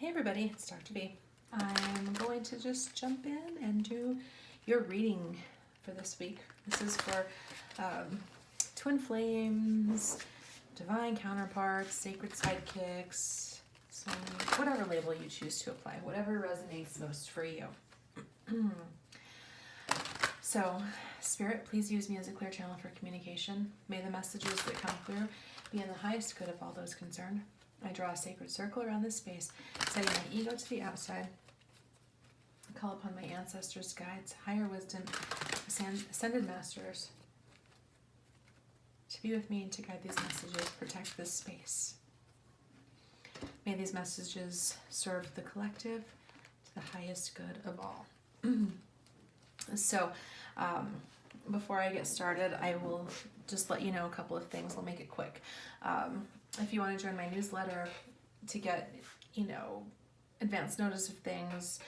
Hey everybody, it's Dr. B. I'm going to just jump in and do your reading for this week. This is for twin flames, divine counterparts, sacred sidekicks, so whatever label you choose to apply, whatever resonates most for you. So, Spirit, please use me as a clear channel for communication. May the messages that come through be in the highest good of all those concerned. I draw a sacred circle around this space, setting my ego to the outside. I call upon my ancestors, guides, higher wisdom, ascended masters to be with me and to guide these messages, protect this space. May these messages serve the collective to the highest good of all. So, before I get started, I will just let you know a couple of things. I'll make it quick. If you want to join my newsletter to get, advance notice of things,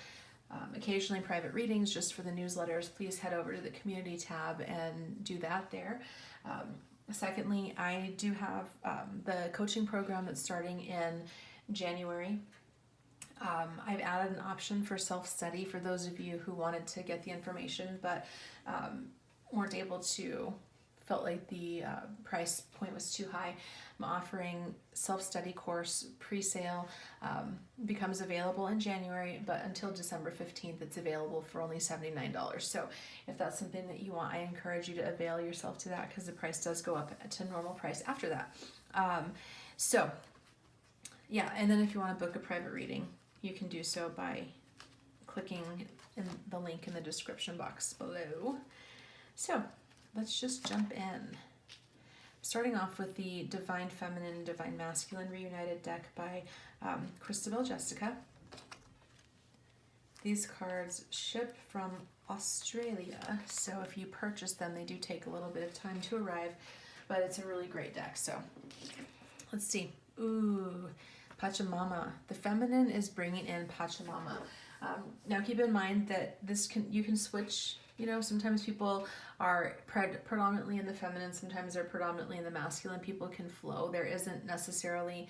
occasionally private readings just for the newsletters, please head over to the community tab and do that there. Secondly, I do have the coaching program that's starting in January. I've added an option for self-study for those of you who wanted to get the information but weren't able to, felt like the price point was too high. I'm offering self-study course pre-sale, becomes available in January, but until December 15th it's available for only $79. So if that's something that you want, I encourage you to avail yourself to that because the price does go up to normal price after that. Yeah, and then if you want to book a private reading, you can do so by clicking in the link in the description box below. So let's just jump in. Starting off with the Divine Feminine and Divine Masculine Reunited deck by Christabel Jessica. These cards ship from Australia, so if you purchase them, they do take a little bit of time to arrive, but it's a really great deck. So let's see. Ooh, Pachamama. The feminine is bringing in Pachamama. Now keep in mind that you can switch. Sometimes people are predominantly in the feminine, sometimes they're predominantly in the masculine. People can flow. There isn't necessarily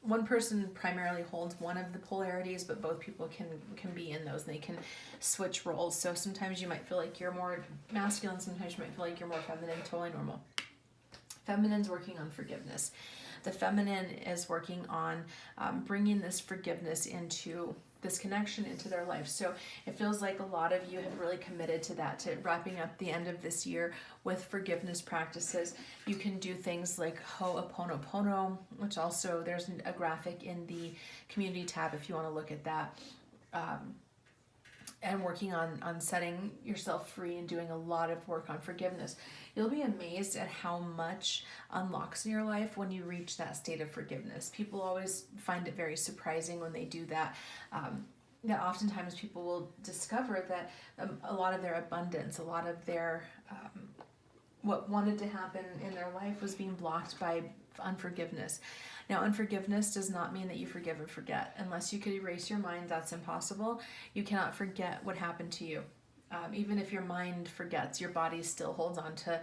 one person primarily holds one of the polarities, but both people can be in those and they can switch roles. So sometimes you might feel like you're more masculine, sometimes you might feel like you're more feminine, totally normal. Feminine's working on forgiveness. The feminine is working on bringing this forgiveness into this connection into their life. So it feels like a lot of you have really committed to that, to wrapping up the end of this year with forgiveness practices. You can do things like Ho'oponopono, which also there's a graphic in the community tab if you want to look at that. And working on setting yourself free and doing a lot of work on forgiveness. You'll be amazed at how much unlocks in your life when you reach that state of forgiveness. People always find it very surprising when they do that. That oftentimes people will discover that a lot of their abundance, a lot of their what wanted to happen in their life was being blocked by unforgiveness. Now, unforgiveness does not mean that you forgive and forget. Unless you could erase your mind, that's impossible. You cannot forget what happened to you. Even if your mind forgets, your body still holds on to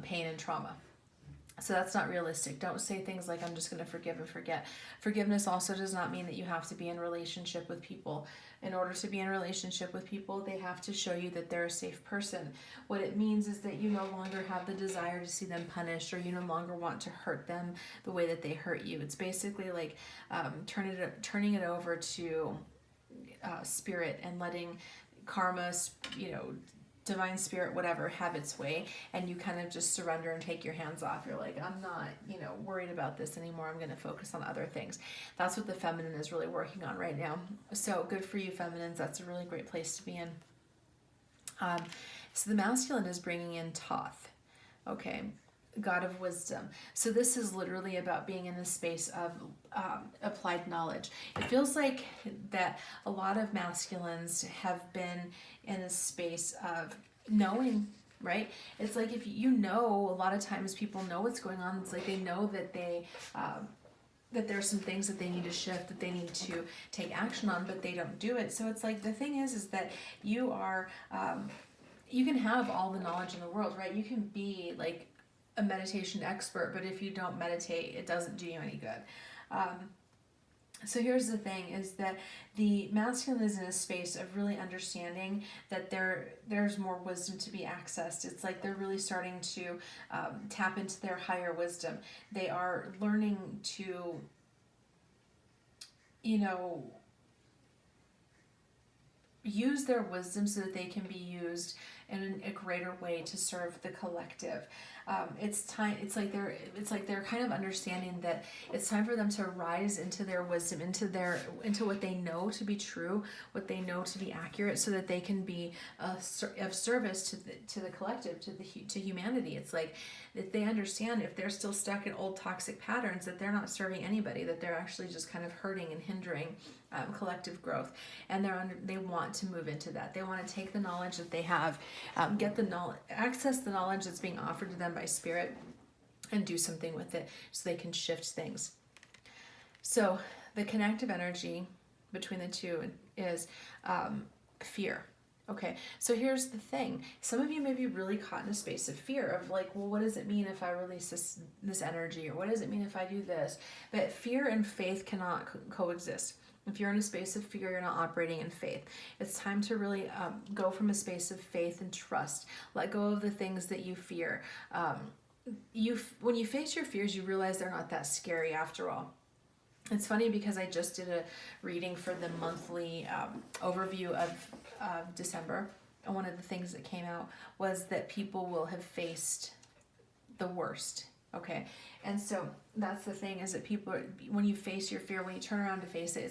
pain and trauma. So that's not realistic. Don't say things like, I'm just going to forgive and forget. Forgiveness also does not mean that you have to be in relationship with people. In order to be in relationship with people, they have to show you that they're a safe person. What it means is that you no longer have the desire to see them punished, or you no longer want to hurt them the way that they hurt you. It's basically like turning it over to spirit and letting karma, divine spirit, whatever, have its way, and you kind of just surrender and take your hands off. You're like, I'm not, worried about this anymore. I'm going to focus on other things. That's what the feminine is really working on right now. So good for you, feminines. That's a really great place to be in. So the masculine is bringing in Thoth. Okay. God of wisdom. So this is literally about being in the space of applied knowledge. It feels like that a lot of masculines have been in a space of knowing, right? It's like if a lot of times people know what's going on. It's like they know that that there's some things that they need to shift, that they need to take action on, but they don't do it. So it's like the thing is that you are, you can have all the knowledge in the world, right? You can be like a meditation expert, but if you don't meditate, it doesn't do you any good. So here's the thing, is that the masculine is in a space of really understanding that there's more wisdom to be accessed. It's like they're really starting to tap into their higher wisdom. They are learning to, use their wisdom so that they can be used in a greater way to serve the collective. It's time. It's like they're kind of understanding that it's time for them to rise into their wisdom, into what they know to be true, what they know to be accurate, so that they can be of service to the collective, to humanity. It's like that they understand, if they're still stuck in old toxic patterns, that they're not serving anybody, that they're actually just kind of hurting and hindering collective growth, and they want to move into that. They want to take the knowledge that they have, get the knowledge, access the knowledge that's being offered to them by spirit, and do something with it so they can shift things. So the connective energy between the two is fear. Okay, so here's the thing. Some of you may be really caught in a space of fear of like, well, what does it mean if I release this energy? Or what does it mean if I do this? But fear and faith cannot coexist. If you're in a space of fear, you're not operating in faith. It's time to really go from a space of faith and trust. Let go of the things that you fear. When you face your fears, you realize they're not that scary after all. It's funny because I just did a reading for the monthly overview of December, and one of the things that came out was that people will have faced the worst. Okay, and so that's the thing, is that people, when you face your fear, when you turn around to face it,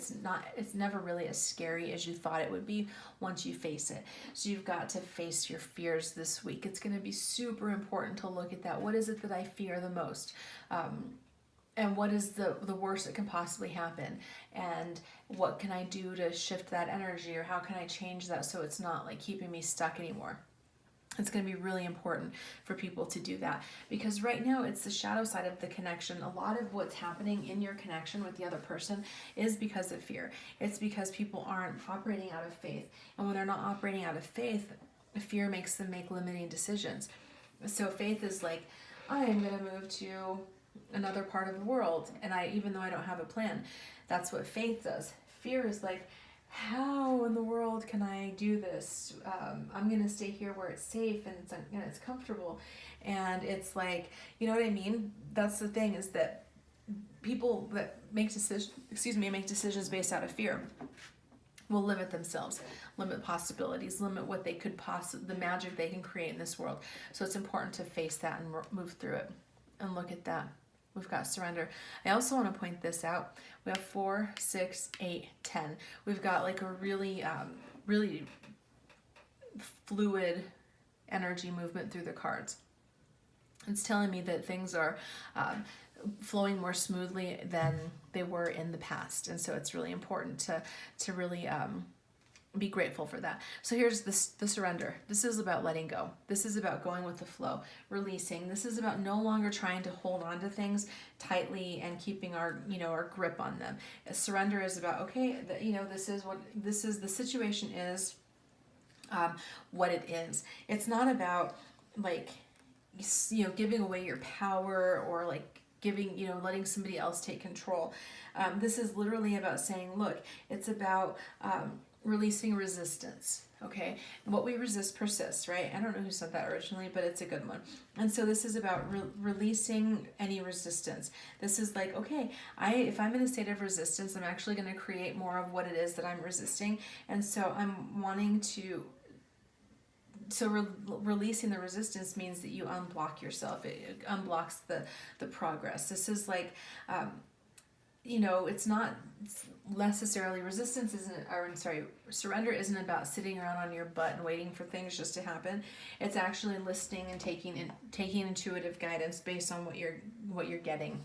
it's never really as scary as you thought it would be once you face it. So you've got to face your fears this week. It's going to be super important to look at that. What is it that I fear the most? And what is the worst that can possibly happen? And what can I do to shift that energy, or how can I change that so it's not like keeping me stuck anymore? It's going to be really important for people to do that, because right now it's the shadow side of the connection. A lot of what's happening in your connection with the other person is because of fear. It's because people aren't operating out of faith. And when they're not operating out of faith, fear makes them make limiting decisions. So faith is like, I am going to move to another part of the world, and even though I don't have a plan. That's what faith does. Fear is like, how in the world can I do this? I'm going to stay here where it's safe and it's comfortable. And it's like, you know what I mean? That's the thing, is that people that make decisions based out of fear will limit themselves, limit possibilities, limit what they could the magic they can create in this world. So it's important to face that and move through it and look at that. We've got surrender. I also want to point this out. We have 4, 6, 8, 10. We've got like a really, really fluid energy movement through the cards. It's telling me that things are flowing more smoothly than they were in the past. And so it's really important to really be grateful for that. So here's the surrender. This is about letting go. This is about going with the flow, releasing. This is about no longer trying to hold on to things tightly and keeping our grip on them. Surrender is about, okay, the situation is what it is. It's not about like, giving away your power, or like letting somebody else take control. This is literally about saying, look, it's about releasing resistance. Okay, what we resist persists, right? I don't know who said that originally, but it's a good one. And so this is about releasing any resistance. This is like, okay, if I'm in a state of resistance, I'm actually going to create more of what it is that I'm resisting. And so I'm wanting to. So releasing the resistance means that you unblock yourself. It unblocks the progress. This is like, it's not necessarily surrender isn't about sitting around on your butt and waiting for things just to happen. It's actually listening and taking intuitive guidance based on what you're getting.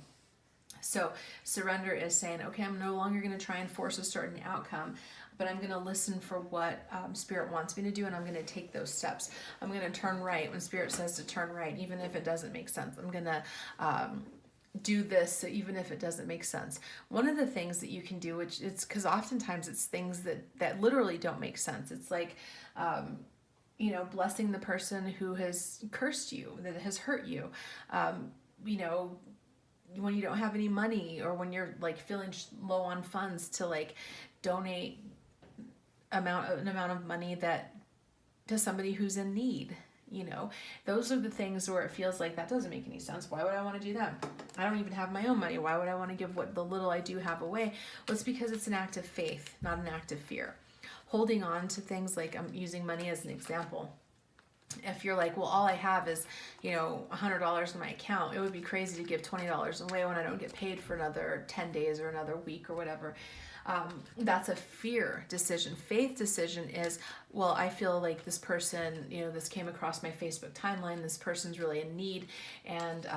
So surrender is saying, okay, I'm no longer going to try and force a certain outcome, but I'm going to listen for what Spirit wants me to do, and I'm going to take those steps. I'm going to turn right when Spirit says to turn right, even if it doesn't make sense. I'm going to do this even if it doesn't make sense. One of the things that you can do, which it's because oftentimes it's things that literally don't make sense. It's like, blessing the person who has cursed you, that has hurt you, when you don't have any money, or when you're like feeling low on funds, to like donate an amount of money that to somebody who's in need. You know, those are the things where it feels like that doesn't make any sense. Why would I want to do that? I don't even have my own money. Why would I want to give what the little I do have away? Well, it's because it's an act of faith, not an act of fear. Holding on to things, like I'm using money as an example. If you're like, well, all I have is, you know, $100 in my account, it would be crazy to give $20 away when I don't get paid for another 10 days or another week or whatever. That's a fear decision. Faith decision is, well, I feel like this person, you know, this came across my Facebook timeline, this person's really in need, and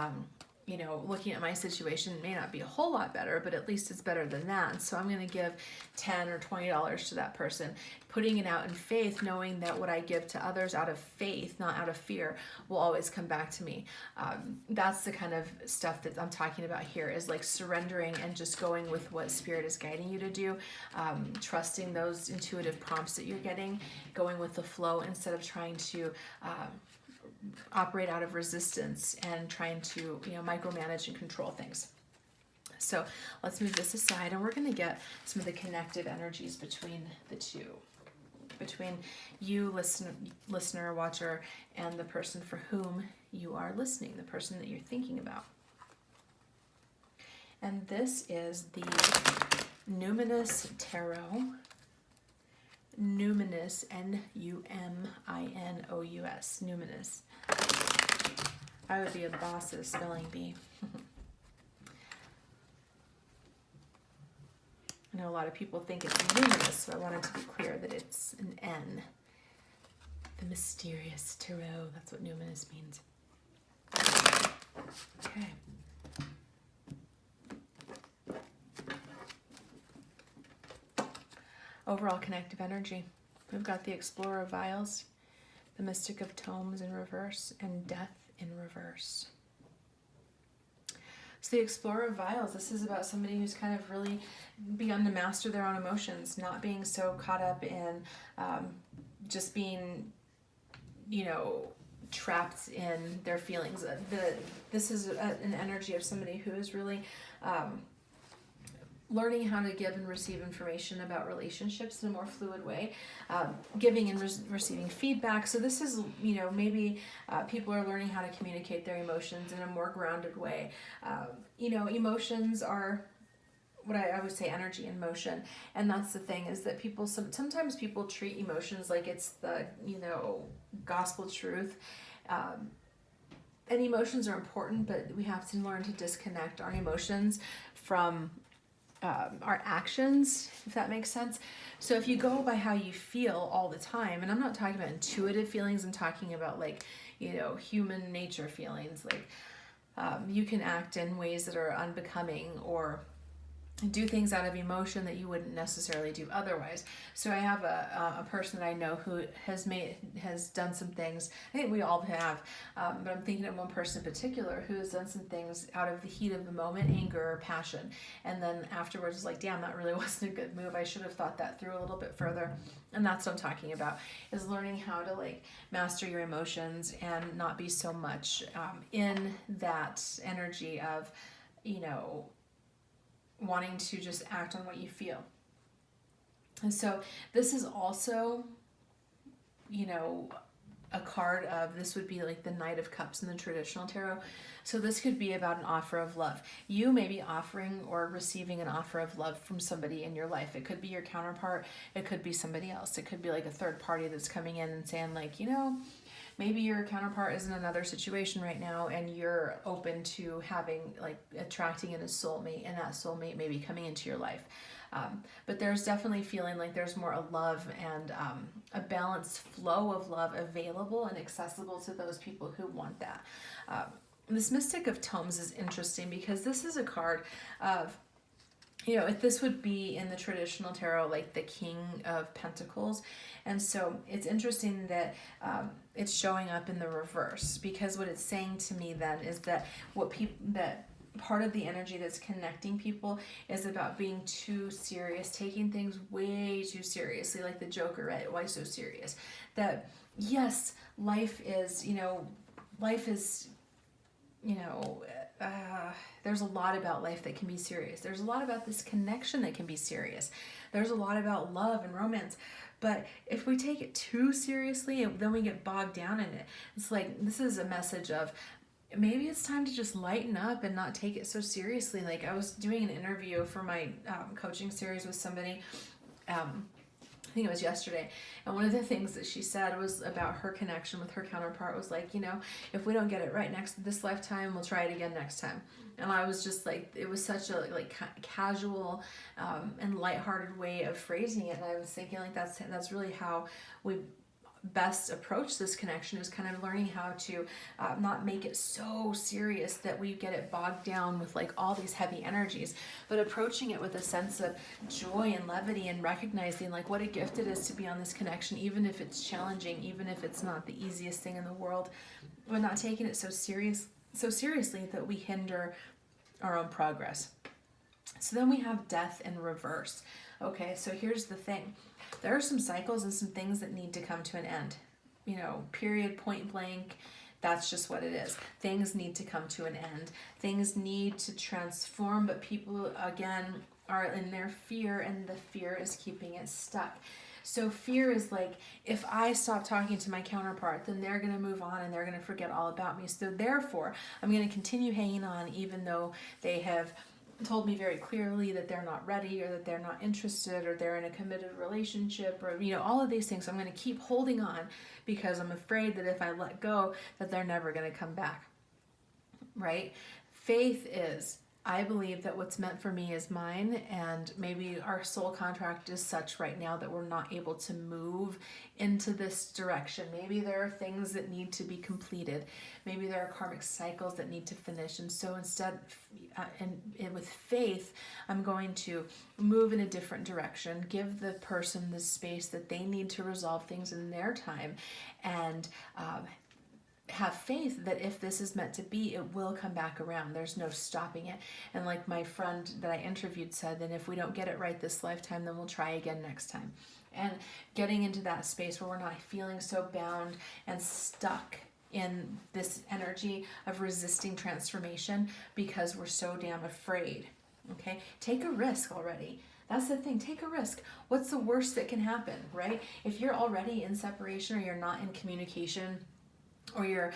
you know, looking at my situation may not be a whole lot better, but at least it's better than that. So I'm going to give $10 or $20 to that person, putting it out in faith, knowing that what I give to others out of faith, not out of fear, will always come back to me. That's the kind of stuff that I'm talking about here, is like surrendering and just going with what Spirit is guiding you to do, trusting those intuitive prompts that you're getting, going with the flow instead of trying to operate out of resistance and trying to, you know, micromanage and control things. So let's move this aside, and we're going to get some of the connective energies between the two, between you, listener, watcher, and the person for whom you are listening, the person that you're thinking about. And this is the Numinous Tarot. Numinous, Numinous, Numinous. I would be a boss at a spelling bee. I know a lot of people think it's luminous, so I wanted to be clear that it's an N. The mysterious tarot, that's what numinous means. Okay. Overall connective energy. We've got the Explorer of Vials, the Mystic of Tomes in reverse, and Death in reverse. So the Explorer of Vials, this is about somebody who's kind of really begun to master their own emotions, not being so caught up in just being, you know, trapped in their feelings. This is an energy of somebody who is really learning how to give and receive information about relationships in a more fluid way, giving and receiving feedback. So this is, you know, maybe people are learning how to communicate their emotions in a more grounded way. You know, emotions are what I would say energy in motion. And that's the thing, is that people, sometimes people treat emotions like it's the, you know, gospel truth. And emotions are important, but we have to learn to disconnect our emotions from our actions, if that makes sense. So if you go by how you feel all the time, and I'm not talking about intuitive feelings, I'm talking about, like, you know, human nature feelings, like you can act in ways that are unbecoming or do things out of emotion that you wouldn't necessarily do otherwise. So I have a person that I know who has done some things. I think we all have, but I'm thinking of one person in particular who has done some things out of the heat of the moment, anger or passion, and then afterwards is like, damn, that really wasn't a good move. I should have thought that through a little bit further. And that's what I'm talking about, is learning how to, like, master your emotions and not be so much in that energy of, you know, wanting to just act on what you feel. And so this is also, you know, a card of, this would be like the Knight of Cups in the traditional tarot. So this could be about an offer of love. You may be offering or receiving an offer of love from somebody in your life. It could be your counterpart. It could be somebody else. It could be like a third party that's coming in and saying, like, you know, maybe your counterpart is in another situation right now and you're open to having, like, attracting in a soulmate, and that soulmate may be coming into your life. But there's definitely feeling like there's more a love and a balanced flow of love available and accessible to those people who want that. This Mystic of Tomes is interesting because this is a card of, you know, if this would be in the traditional tarot, like the King of Pentacles. And so it's interesting that it's showing up in the reverse, because what it's saying to me then is that that part of the energy that's connecting people is about being too serious, taking things way too seriously, like the Joker, right? Why so serious? That, yes, life is, you know, there's a lot about life that can be serious. There's a lot about this connection that can be serious. There's a lot about love and romance. But if we take it too seriously, then we get bogged down in it. It's like, this is a message of, maybe it's time to just lighten up and not take it so seriously. Like, I was doing an interview for my coaching series with somebody, I think it was yesterday, and one of the things that she said was about her connection with her counterpart was like, if we don't get it right this lifetime, we'll try it again next time. And I was just like, it was such a casual and lighthearted way of phrasing it, and I was thinking like that's really how we best approach this connection, is kind of learning how to not make it so serious that we get it bogged down with like all these heavy energies, but approaching it with a sense of joy and levity, and recognizing like what a gift it is to be on this connection, even if it's challenging, even if it's not the easiest thing in the world, but not taking it so seriously that we hinder our own progress. So then we have death in reverse. Okay, so here's the thing. There are some cycles and some things that need to come to an end. Period, point blank. That's just what it is. Things need to come to an end. Things need to transform, but people, again, are in their fear, and the fear is keeping it stuck. So fear is like, if I stop talking to my counterpart, then they're going to move on and they're going to forget all about me. So therefore, I'm going to continue hanging on, even though they have told me very clearly that they're not ready, or that they're not interested, or they're in a committed relationship, or all of these things. I'm going to keep holding on because I'm afraid that if I let go, that they're never going to come back. Right? Faith is, I believe that what's meant for me is mine, and maybe our soul contract is such right now that we're not able to move into this direction. Maybe there are things that need to be completed. Maybe there are karmic cycles that need to finish. And so instead, and with faith, I'm going to move in a different direction, give the person the space that they need to resolve things in their time, and have faith that if this is meant to be, it will come back around. There's no stopping it. And like my friend that I interviewed said, then if we don't get it right this lifetime, then we'll try again next time. And getting into that space where we're not feeling so bound and stuck in this energy of resisting transformation because we're so damn afraid. Okay? Take a risk already. That's the thing. Take a risk. What's the worst that can happen, right? If you're already in separation, or you're not in communication, or you're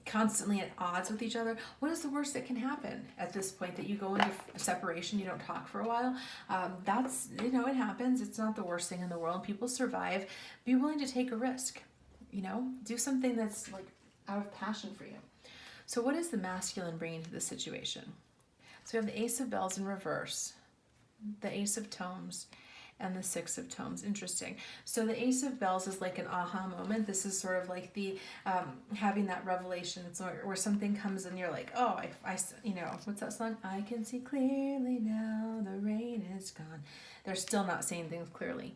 constantly at odds with each other, what is the worst that can happen at this point? That you go into separation, you don't talk for a while. That's, it happens. It's not the worst thing in the world. People survive. Be willing to take a risk. Do something that's like out of passion for you. So what is the masculine bringing to the situation? So we have the Ace of Bells in reverse, the Ace of Tomes, and the Six of Tomes. Interesting. So the Ace of Bells is like an aha moment. This is sort of like the having that revelation. It's where something comes and you're like, oh, I what's that song? I can see clearly now, the rain is gone. They're still not seeing things clearly.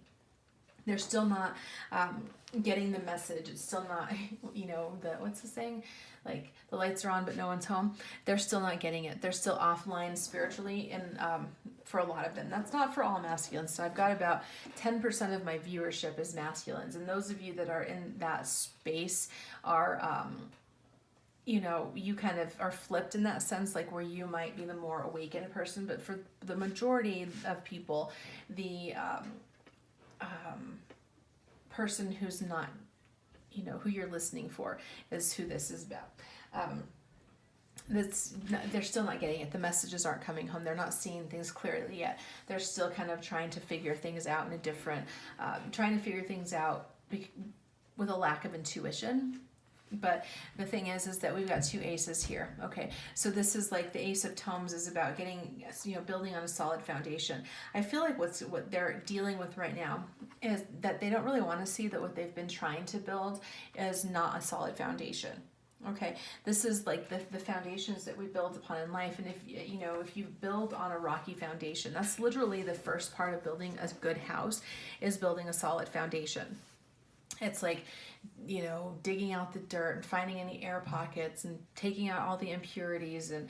They're still not getting the message. It's still not, what's the saying? Like, the lights are on, but no one's home. They're still not getting it. They're still offline spiritually, and for a lot of them. That's not for all masculines. So I've got about 10% of my viewership is masculines. And those of you that are in that space are, you kind of are flipped in that sense, like where you might be the more awakened person. But for the majority of people, the person who's not, who you're listening for is who this is about. They're still not getting it. The messages aren't coming home. They're not seeing things clearly yet. They're still kind of trying to figure things out in a different, with a lack of intuition. But the thing is that we've got two aces here. Okay, so this is like the Ace of Tomes is about getting, building on a solid foundation. I feel like what they're dealing with right now is that they don't really want to see that what they've been trying to build is not a solid foundation. Okay, this is like the foundations that we build upon in life. And if you build on a rocky foundation, that's literally the first part of building a good house, is building a solid foundation. It's like, digging out the dirt and finding any air pockets and taking out all the impurities and,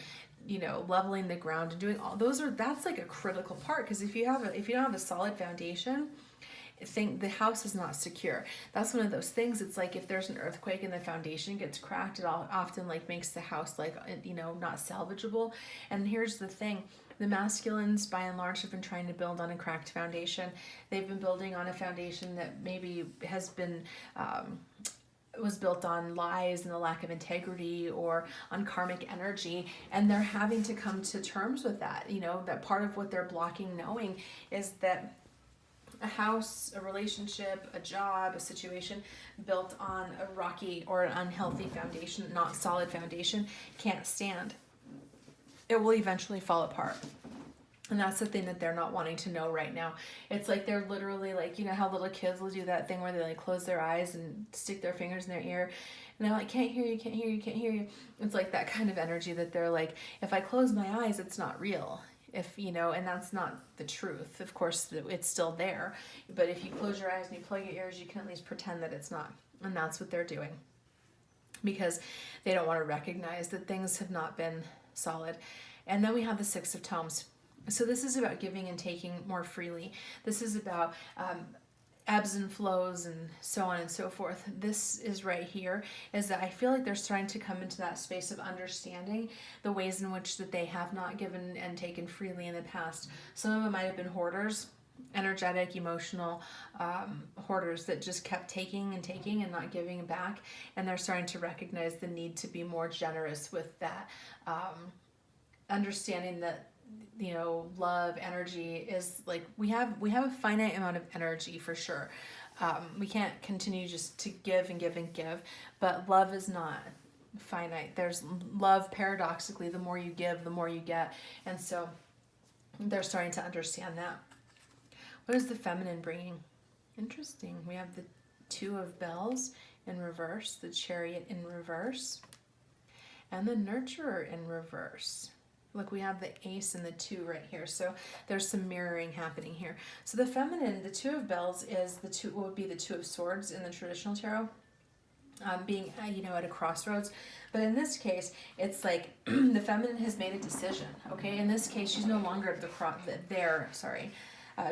leveling the ground and doing all that's like a critical part. Because if you don't have a solid foundation, think the house is not secure. That's one of those things. It's like if there's an earthquake and the foundation gets cracked, it often like makes the house like, you know, not salvageable. And here's the thing. The masculines, by and large, have been trying to build on a cracked foundation. They've been building on a foundation that maybe has been was built on lies and the lack of integrity, or on karmic energy, and they're having to come to terms with that. You know, that part of what they're blocking knowing is that a house, a relationship, a job, a situation built on a rocky or an unhealthy foundation, not solid foundation, can't stand. It will eventually fall apart. And that's the thing that they're not wanting to know right now. It's like they're literally like, you know how little kids will do that thing where they like close their eyes and stick their fingers in their ear, and they're like, can't hear you, can't hear you, can't hear you. It's like that kind of energy that they're like, if I close my eyes, it's not real. If, you know, and that's not the truth. Of course, it's still there. But if you close your eyes and you plug your ears, you can at least pretend that it's not. And that's what they're doing. Because they don't want to recognize that things have not been solid. And then we have the Six of Tomes. So this is about giving and taking more freely. This is about ebbs and flows and so on and so forth. This is right here, is that I feel like they're starting to come into that space of understanding the ways in which that they have not given and taken freely in the past. Some of them might have been hoarders, energetic, emotional hoarders that just kept taking and taking and not giving back. And they're starting to recognize the need to be more generous with that, understanding that, you know, love, energy is like, we have a finite amount of energy for sure. We can't continue just to give and give and give, but love is not finite. There's love, paradoxically, the more you give, the more you get. And so they're starting to understand that. What is the feminine bringing? Interesting. We have the Two of Bells in reverse, the Chariot in reverse, and the Nurturer in reverse. Look, we have the Ace and the Two right here. So there's some mirroring happening here. So the feminine, the Two of Bells, is the two, what would be the Two of Swords in the traditional tarot, being, you know, at a crossroads. But in this case, it's like the feminine has made a decision. Okay, in this case, she's no longer at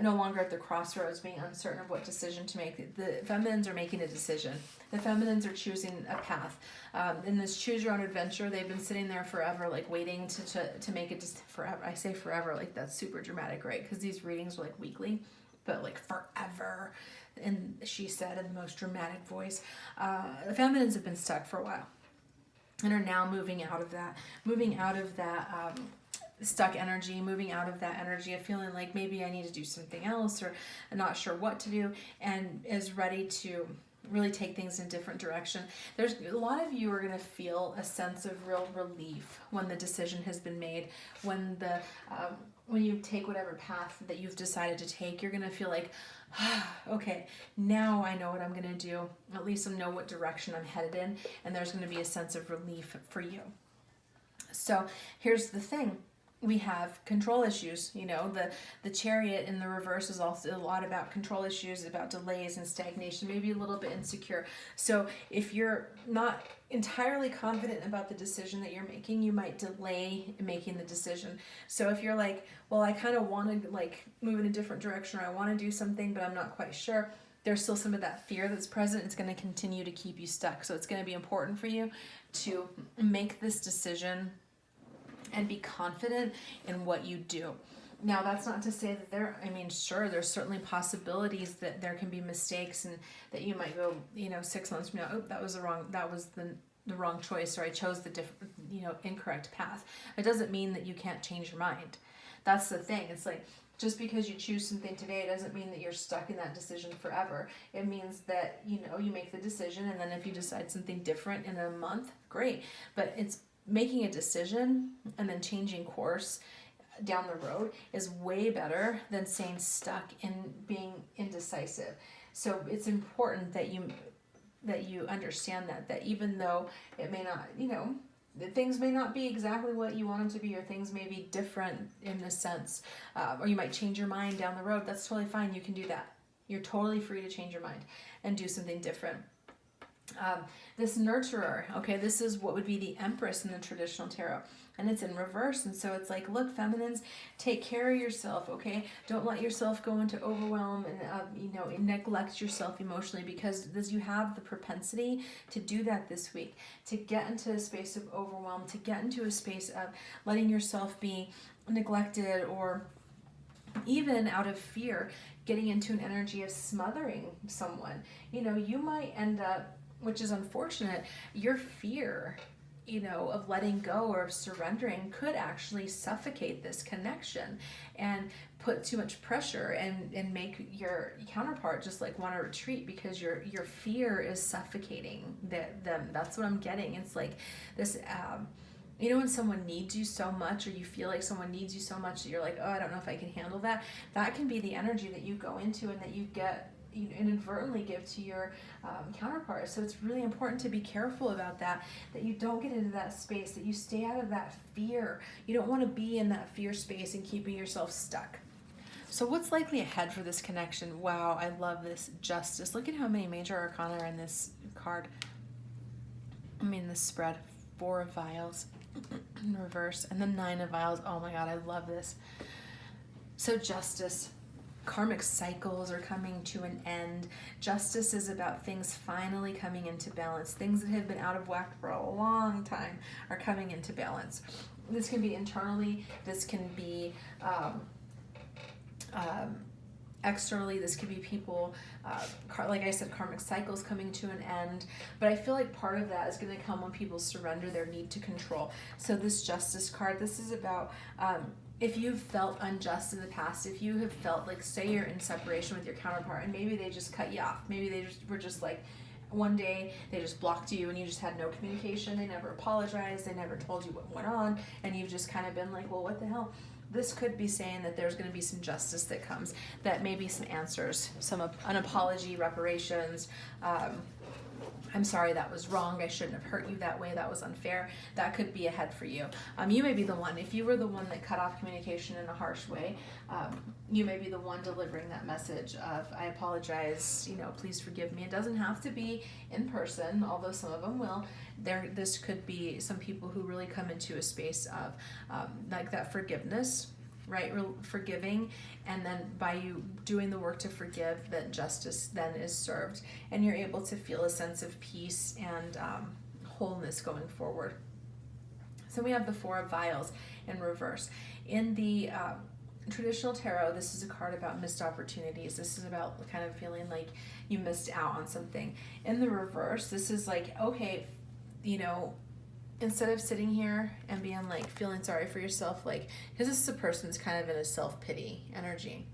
no longer at the crossroads, being uncertain of what decision to make. The feminines are making a decision. The feminines are choosing a path. In this choose your own adventure, they've been sitting there forever, like waiting to make it. Just forever. I say forever, like that's super dramatic, right? Because these readings are like weekly, but like forever. And she said in the most dramatic voice, the feminines have been stuck for a while and are now moving out of that stuck energy, moving out of that energy of feeling like maybe I need to do something else, or I'm not sure what to do, and is ready to really take things in a different direction. There's a lot of you are going to feel a sense of real relief when the decision has been made, when you take whatever path that you've decided to take. You're going to feel like, okay, now I know what I'm going to do. At least I know what direction I'm headed in, and there's going to be a sense of relief for you. So here's the thing. We have control issues. You know, the Chariot in the reverse is also a lot about control issues, about delays and stagnation, maybe a little bit insecure. So if you're not entirely confident about the decision that you're making, you might delay making the decision. So if you're like, well, I kind of want to like move in a different direction, or I want to do something, but I'm not quite sure, there's still some of that fear that's present. It's going to continue to keep you stuck. So it's going to be important for you to make this decision and be confident in what you do. Now, that's not to say that sure, there's certainly possibilities that there can be mistakes, and that you might go, 6 months from now, oh, that was the wrong choice, or I chose the incorrect path. It doesn't mean that you can't change your mind. That's the thing. It's like, just because you choose something today doesn't mean that you're stuck in that decision forever. It means that, you make the decision, and then if you decide something different in a month, great. But it's making a decision and then changing course down the road is way better than staying stuck in being indecisive. So it's important that you understand that even though it may not, that things may not be exactly what you want them to be, or things may be different in a sense, or you might change your mind down the road. That's totally fine. You can do that. You're totally free to change your mind and do something different. This Nurturer, okay, this is what would be the Empress in the traditional tarot. and it's in reverse. And so it's like, look, feminines, take care of yourself, okay? Don't let yourself go into overwhelm and neglect yourself emotionally, because you have the propensity to do that this week, to get into a space of overwhelm, to get into a space of letting yourself be neglected, or even out of fear, getting into an energy of smothering someone. You might end up, which is unfortunate, your fear of letting go or of surrendering could actually suffocate this connection and put too much pressure and make your counterpart just like want to retreat, because your fear is suffocating them. That's what I'm getting. It's like this, when someone needs you so much, or you feel like someone needs you so much that you're like, oh, I don't know if I can handle that. That can be the energy that you go into and that you get, inadvertently give to your counterpart. So it's really important to be careful about that you don't get into that space, that you stay out of that fear. You don't want to be in that fear space and keeping yourself stuck. So what's likely ahead for this connection? Wow, I love this Justice. Look at how many major arcana are in this card. This spread. 4 of Vials in reverse, and the 9 of Vials. Oh my God, I love this. So Justice. Karmic cycles are coming to an end. Justice is about things finally coming into balance. Things that have been out of whack for a long time are coming into balance. This can be internally. This can be externally. This could be people, like I said, karmic cycles coming to an end. But I feel like part of that is going to come when people surrender their need to control. So this Justice card, this is about if you've felt unjust in the past, if you have felt like, say you're in separation with your counterpart and maybe they just cut you off. Maybe they were just like, one day they just blocked you and you just had no communication. They never apologized. They never told you what went on. And you've just kind of been like, well, what the hell? This could be saying that there's going to be some justice that comes, that maybe some answers, an apology, reparations. I'm sorry, that was wrong. I shouldn't have hurt you that way. That was unfair. That could be ahead for you. You may be the one, if you were the one that cut off communication in a harsh way, you may be the one delivering that message of, I apologize, please forgive me. It doesn't have to be in person, although some of them will. This could be some people who really come into a space of like that forgiveness, right? Forgiving, and then by you doing the work to forgive, that justice then is served, and you're able to feel a sense of peace and wholeness going forward. So we have the 4 of Vials in reverse. In the traditional tarot, this is a card about missed opportunities. This is about kind of feeling like you missed out on something. In the reverse, this is like, okay, instead of sitting here and being like feeling sorry for yourself, like, because this is a person that's kind of in a self-pity energy,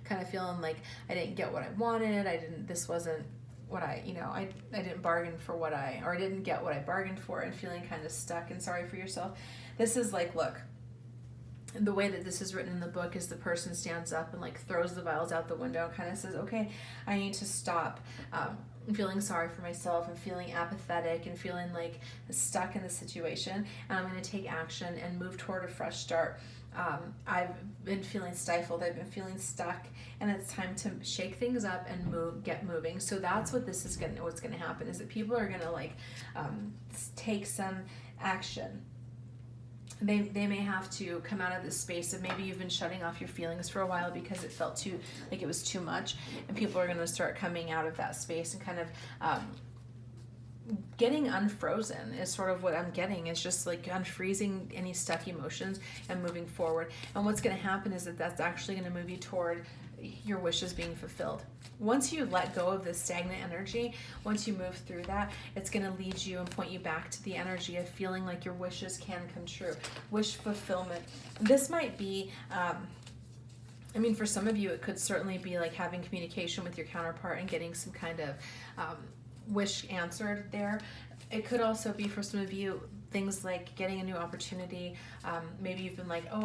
kind of feeling like I didn't get what I wanted. This wasn't what I didn't bargain for or I didn't get what I bargained for, and feeling kind of stuck and sorry for yourself. This is like, look, the way that this is written in the book is the person stands up and like throws the vials out the window and kind of says, okay, I need to stop feeling sorry for myself and feeling apathetic and feeling like stuck in the situation, and I'm going to take action and move toward a fresh start. I've been feeling stifled, I've been feeling stuck, and it's time to shake things up and get moving. So that's what what's going to happen, is that people are going to take some action. They may have to come out of this space of, maybe you've been shutting off your feelings for a while because it felt like it was too much, and people are going to start coming out of that space and kind of getting unfrozen is sort of what I'm getting. It's just like unfreezing any stuck emotions and moving forward. And what's going to happen is that that's actually going to move you toward your wishes being fulfilled. Once you let go of this stagnant energy, once you move through that, it's going to lead you and point you back to the energy of feeling like your wishes can come true. Wish fulfillment. This might be, for some of you, it could certainly be like having communication with your counterpart and getting some kind of wish answered there. It could also be, for some of you, things like getting a new opportunity. Maybe you've been like, oh,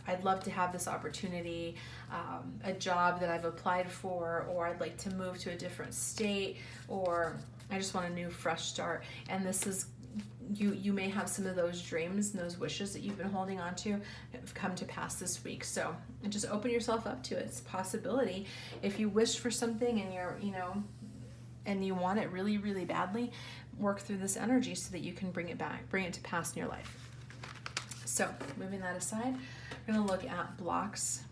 I'd love to have this opportunity, a job that I've applied for, or I'd like to move to a different state, or I just want a new fresh start. And this is, you may have some of those dreams and those wishes that you've been holding on to have come to pass this week. So just open yourself up to it. It's a possibility. If you wish for something and and you want it really, really badly, work through this energy so that you can bring it back, bring it to pass in your life. So moving that aside, we're going to look at blocks.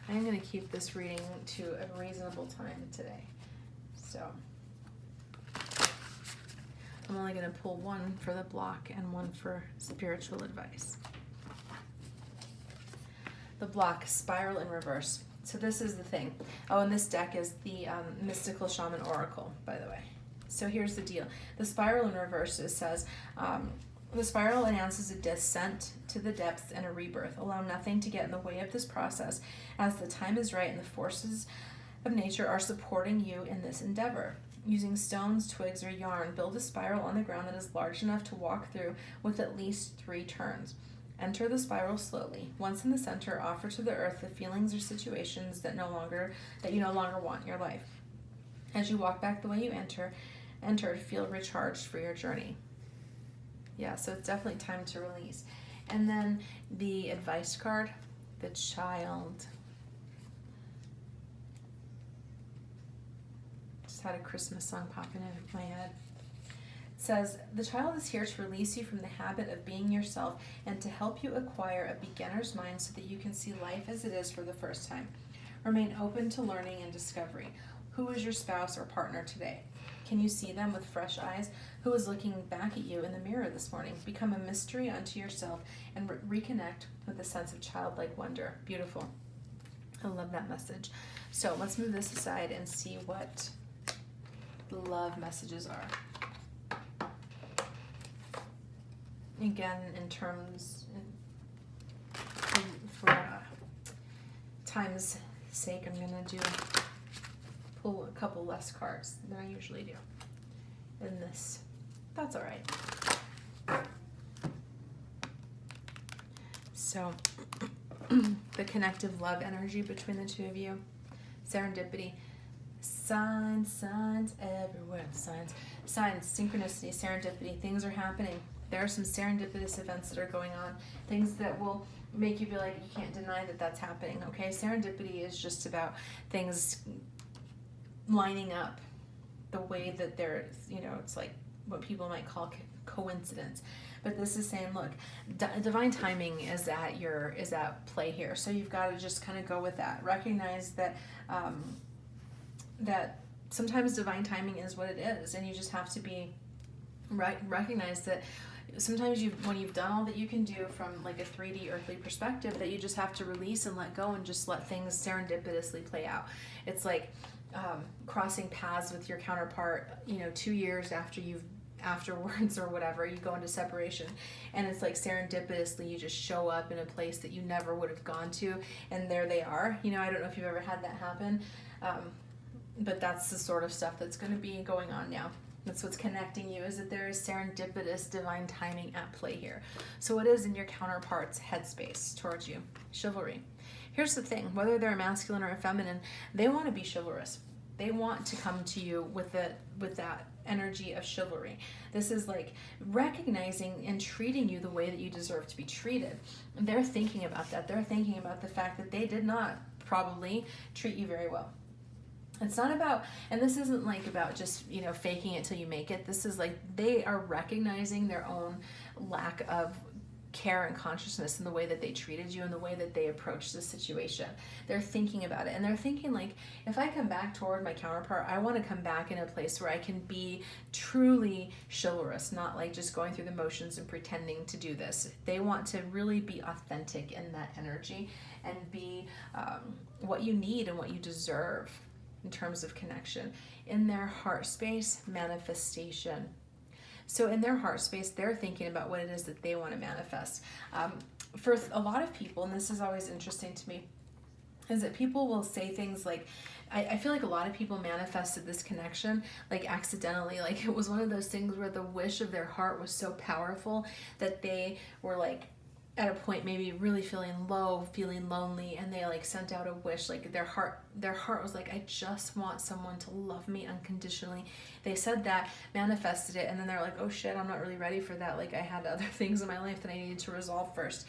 I'm going to keep this reading to a reasonable time today. So I'm only going to pull one for the block and one for spiritual advice. The block, spiral in reverse. So this is the thing. Oh, and this deck is the Mystical Shaman Oracle, by the way. So here's the deal. The spiral in reverse, it says, the spiral announces a descent to the depths and a rebirth. Allow nothing to get in the way of this process, as the time is right and the forces of nature are supporting you in this endeavor. Using stones, twigs, or yarn, build a spiral on the ground that is large enough to walk through with at least 3 turns. Enter the spiral slowly. Once in the center, offer to the earth the feelings or situations that you no longer want in your life. As you walk back the way you entered, feel recharged for your journey. Yeah, so it's definitely time to release. And then the advice card, the child. Just had a Christmas song popping in my head. It says, the child is here to release you from the habit of being yourself and to help you acquire a beginner's mind so that you can see life as it is for the first time. Remain open to learning and discovery. Who is your spouse or partner today? Can you see them with fresh eyes? Who is looking back at you in the mirror this morning? Become a mystery unto yourself and reconnect with a sense of childlike wonder. Beautiful. I love that message. So let's move this aside and see what the love messages are. Again, in terms, for time's sake, I'm going to pull a couple less cards than I usually do in this. That's all right. So, the connective love energy between the two of you. Serendipity. Signs everywhere. Signs, synchronicity, serendipity. Things are happening. There are some serendipitous events that are going on. Things that will make you be like, you can't deny that that's happening, okay? Serendipity is just about things lining up the way that they're, it's like what people might call coincidence. But this is saying, look, divine timing is at play here. So you've got to just kind of go with that. Recognize that that sometimes divine timing is what it is, and you just have to be recognize that sometimes when you've done all that you can do from like a 3D earthly perspective, that you just have to release and let go and just let things serendipitously play out. It's like crossing paths with your counterpart, 2 years afterwards or whatever, you go into separation, and it's like serendipitously you just show up in a place that you never would have gone to, and there they are. I don't know if you've ever had that happen, but that's the sort of stuff that's going to be going on now. That's what's connecting you, is that there is serendipitous divine timing at play here. So it is in your counterpart's headspace towards you. Chivalry. Here's the thing, whether they're a masculine or a feminine, they want to be chivalrous. They want to come to you with that energy of chivalry. This is like recognizing and treating you the way that you deserve to be treated. They're thinking about that. They're thinking about the fact that they did not probably treat you very well. It's not about, and this isn't like about just, faking it till you make it. This is like they are recognizing their own lack of care and consciousness in the way that they treated you and the way that they approached the situation. They're thinking about it, and they're thinking like, if I come back toward my counterpart, I want to come back in a place where I can be truly chivalrous, not like just going through the motions and pretending to do this. They want to really be authentic in that energy and be what you need and what you deserve in terms of connection. In their heart space, manifestation. So in their heart space, they're thinking about what it is that they want to manifest. For a lot of people, and this is always interesting to me, is that people will say things like, I feel like a lot of people manifested this connection like accidentally. Like it was one of those things where the wish of their heart was so powerful that they were like, at a point maybe really feeling low, feeling lonely, and they like sent out a wish, like their heart was like, I just want someone to love me unconditionally. They said that, manifested it, and then they're like, oh shit, I'm not really ready for that. Like I had other things in my life that I needed to resolve first.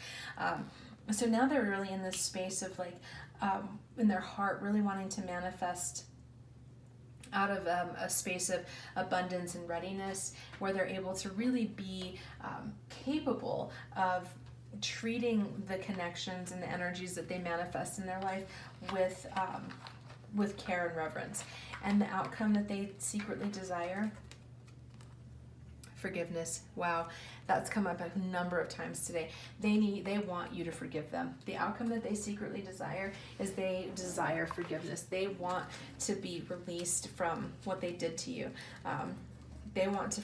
So now they're really in this space of like, in their heart, really wanting to manifest out of a space of abundance and readiness, where they're able to really be capable of treating the connections and the energies that they manifest in their life with care and reverence. And the outcome that they secretly desire, forgiveness. Wow, that's come up a number of times today. They want you to forgive them. The outcome that they secretly desire is they desire forgiveness. They want to be released from what they did to you. They want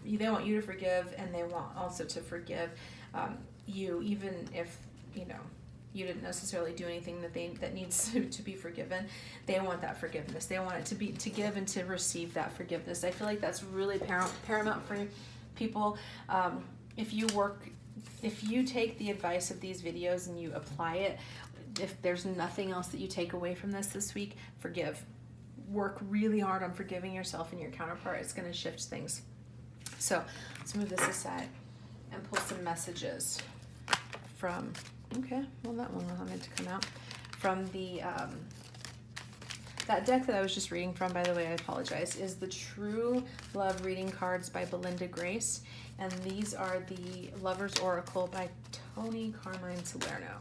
you to forgive, and they want also to forgive you, even if you didn't necessarily do anything that needs to be forgiven. They want that forgiveness. They want it to give and to receive that forgiveness. I feel like that's really paramount for people. If you take the advice of these videos and you apply it, if there's nothing else that you take away from this week, forgive. Work really hard on forgiving yourself and your counterpart. It's going to shift things. So let's move this aside and pull some messages from... Okay, well that one wanted to come out from the that deck that I was just reading from. By the way, I apologize. Is the True Love Reading Cards by Belinda Grace, and these are the Lover's Oracle by Tony Carmine Salerno.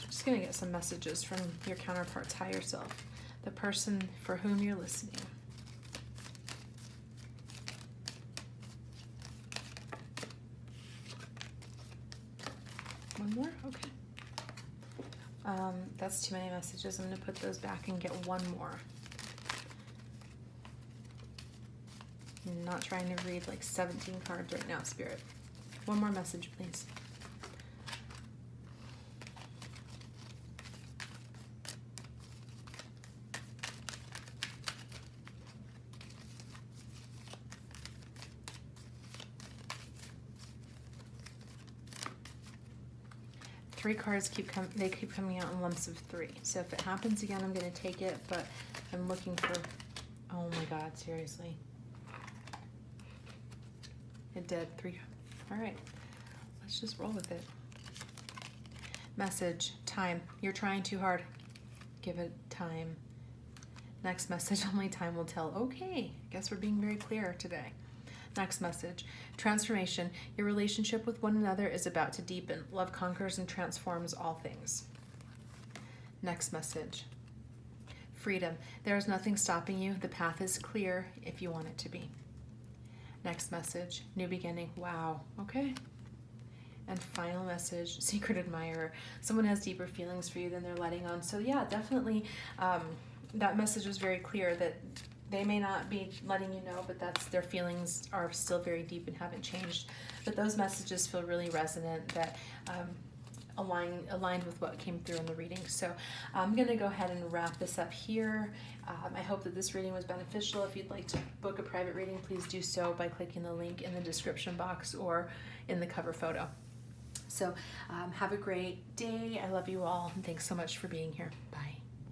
Just gonna get some messages from your counterpart's higher self, the person for whom you're listening. One more? Okay. That's too many messages. I'm going to put those back and get one more. I'm not trying to read like 17 cards right now, Spirit. One more message, please. Three cards keep coming out in lumps of 3. So if it happens again, I'm going to take it, but I'm looking for... Oh my God, seriously. It did. 3. All right. Let's just roll with it. Message. Time. You're trying too hard. Give it time. Next message. Only time will tell. Okay. Guess we're being very clear today. Next message. Transformation. Your relationship with one another is about to deepen. Love conquers and transforms all things. Next message. Freedom. There is nothing stopping you. The path is clear if you want it to be. Next message. New beginning. Wow. Okay. And final message. Secret admirer. Someone has deeper feelings for you than they're letting on. So yeah, definitely that message was very clear that they may not be letting you know, but their feelings are still very deep and haven't changed. But those messages feel really resonant, that aligned with what came through in the reading. So I'm going to go ahead and wrap this up here. I hope that this reading was beneficial. If you'd like to book a private reading, please do so by clicking the link in the description box or in the cover photo. So have a great day. I love you all, and thanks so much for being here. Bye.